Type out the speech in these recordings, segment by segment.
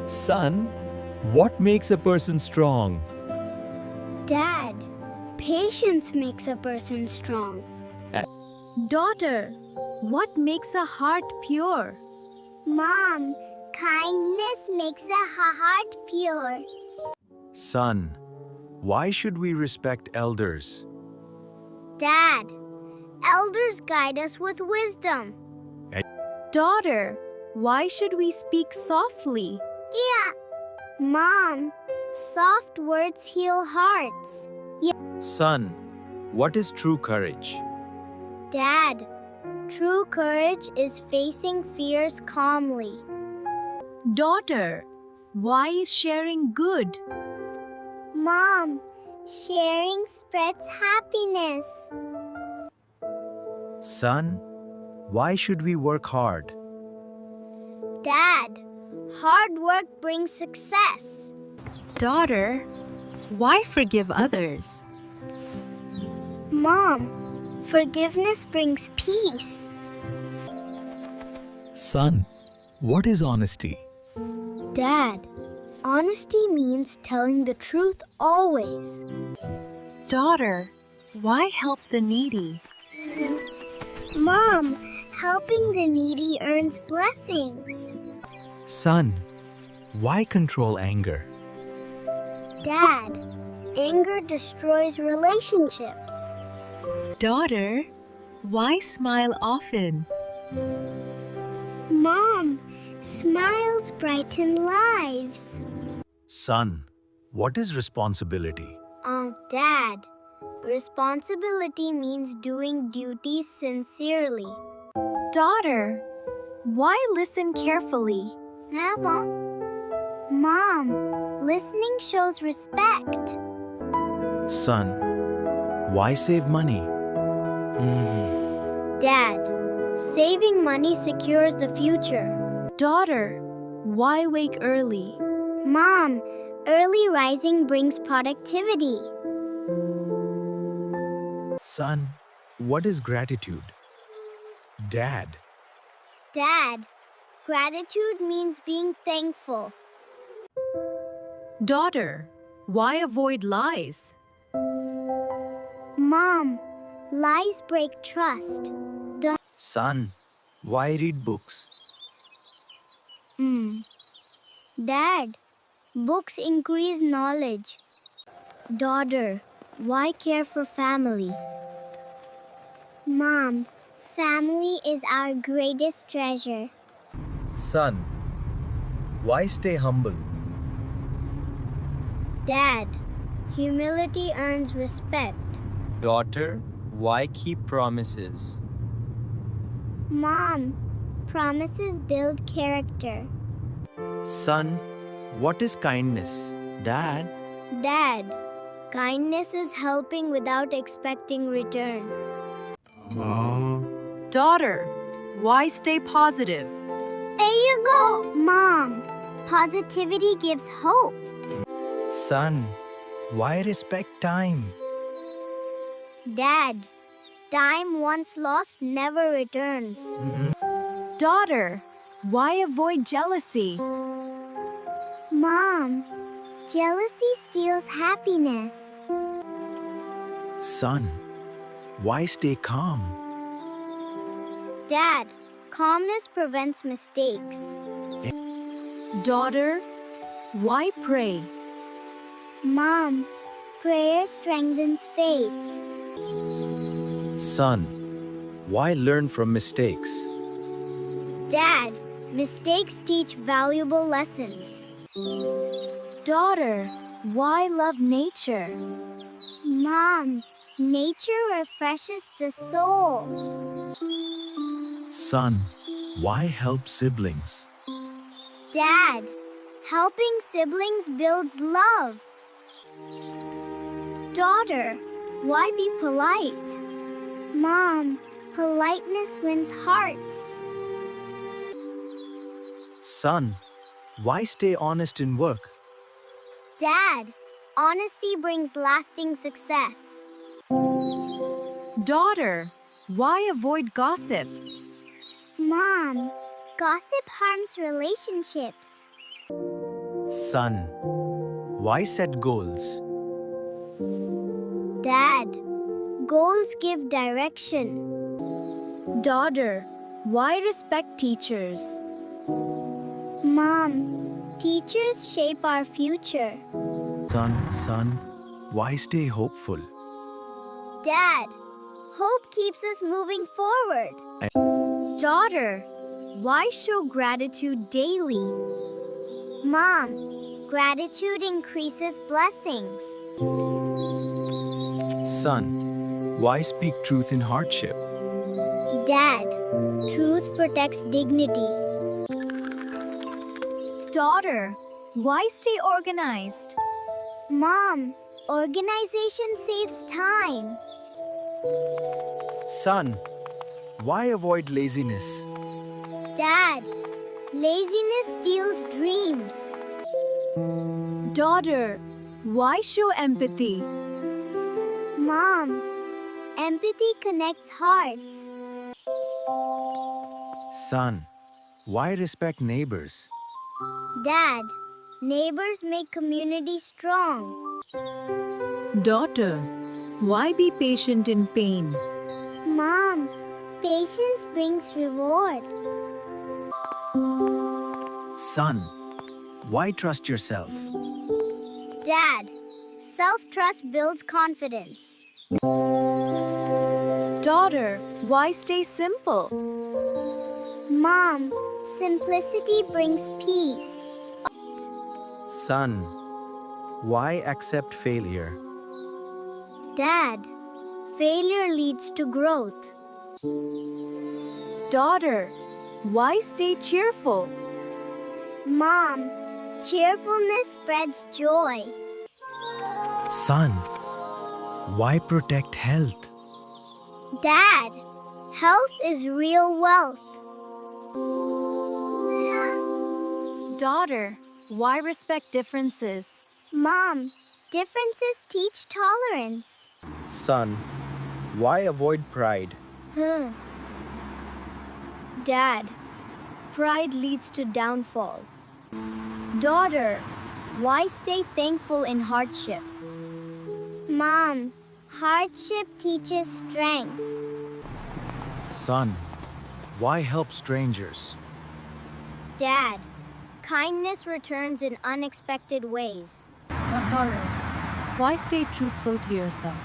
Son, what makes a person strong? Dad, patience makes a person strong. Daughter, what makes a heart pure? Mom, kindness makes a heart pure. Son, why should we respect elders? Dad, elders guide us with wisdom. Daughter, why should we speak softly? Yeah. Mom, soft words heal hearts. Son, what is true courage? Dad, true courage is facing fears calmly. Daughter, why is sharing good? Mom, sharing spreads happiness. Son, why should we work hard? Dad, hard work brings success. Daughter, why forgive others? Mom, forgiveness brings peace. Son, what is honesty? Dad, honesty means telling the truth always. Daughter, why help the needy? Mom, helping the needy earns blessings. Son, why control anger? Dad, anger destroys relationships. Daughter, why smile often? Mom, smiles brighten lives. Son, what is responsibility? Dad, responsibility means doing duties sincerely. Daughter, why listen carefully? Mom, listening shows respect. Son, why save money? Dad, saving money secures the future. Daughter, why wake early? Mom, early rising brings productivity. Son, what is gratitude? Dad, Dad, gratitude means being thankful. Daughter, why avoid lies? Mom, lies break trust. son, why read books? Dad, books increase knowledge. Daughter, why care for family? Mom, family is our greatest treasure. Son, why stay humble? Dad, humility earns respect. Daughter, why keep promises? Mom, promises build character. Son, what is kindness? Dad, Dad, kindness is helping without expecting return. Daughter, why stay positive? There you go! Mom, positivity gives hope. son, why respect time? Dad, time once lost never returns. Daughter, why avoid jealousy? Mom, jealousy steals happiness. Son, why stay calm? Dad, calmness prevents mistakes. Daughter, why pray? Mom, prayer strengthens faith. Son, why learn from mistakes? Dad, mistakes teach valuable lessons. Daughter, why love nature? Mom, nature refreshes the soul. Son, why help siblings? Dad, helping siblings builds love. Daughter, why be polite? Mom, politeness wins hearts. Son, why stay honest in work? Dad, honesty brings lasting success. Daughter, why avoid gossip? Mom, gossip harms relationships. Son, why set goals? Dad, goals give direction. Daughter, why respect teachers? Mom, teachers shape our future. Son, why stay hopeful? Dad, hope keeps us moving forward. Daughter, why show gratitude daily? Mom, gratitude increases blessings. Son, why speak truth in hardship? Dad, truth protects dignity. Daughter, why stay organized? Mom, organization saves time. Son, why avoid laziness? Dad, laziness steals dreams. Daughter, why show empathy? Mom, empathy connects hearts. Son, why respect neighbors? Dad, neighbors make community strong. Daughter, why be patient in pain? Mom, patience brings reward. Son, why trust yourself? Dad, self-trust builds confidence. Daughter, why stay simple? Mom, simplicity brings peace. Son, why accept failure? Dad, failure leads to growth. Daughter, why stay cheerful? Mom, cheerfulness spreads joy. Son, why protect health? Dad, health is real wealth. Daughter, why respect differences? Mom, differences teach tolerance. Son, why avoid pride? Dad, pride leads to downfall. Daughter, why stay thankful in hardship? Mom, hardship teaches strength. Son, why help strangers? Dad, kindness returns in unexpected ways. Daughter, why stay truthful to yourself?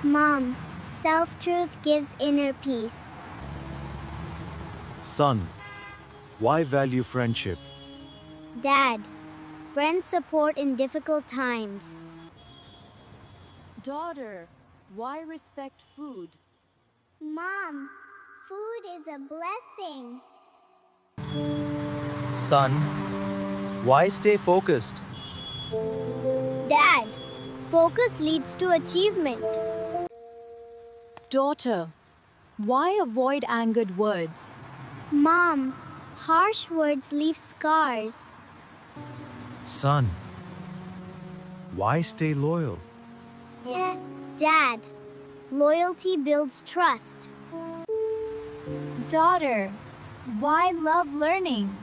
Mom, self-truth gives inner peace. Son, why value friendship? Dad, friends support in difficult times. Daughter, why respect food? Mom, food is a blessing. Son, why stay focused? Dad, focus leads to achievement. Daughter, why avoid angered words? Mom, harsh words leave scars. Son, why stay loyal? Dad, loyalty builds trust. Daughter, why love learning?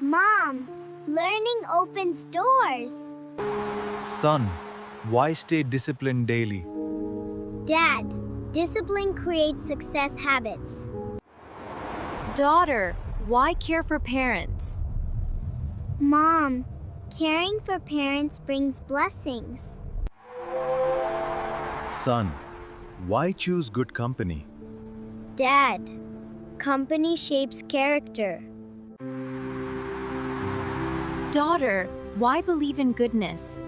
Mom, learning opens doors. Son, why stay disciplined daily? Dad, discipline creates success habits. Daughter, why care for parents? Mom, caring for parents brings blessings. Son, why choose good company? Dad, company shapes character. Daughter, why believe in goodness?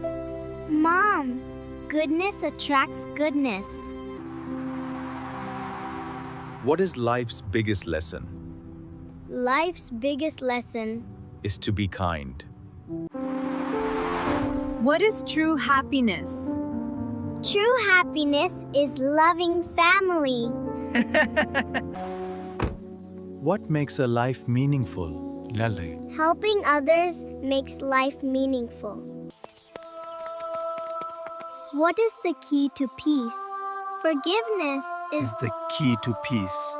Mom, goodness attracts goodness. What is life's biggest lesson? Life's biggest lesson. Is to be kind. What is true happiness? True happiness is loving family. What makes a life meaningful? Helping others makes life meaningful. What is the key to peace? Forgiveness is The key to peace.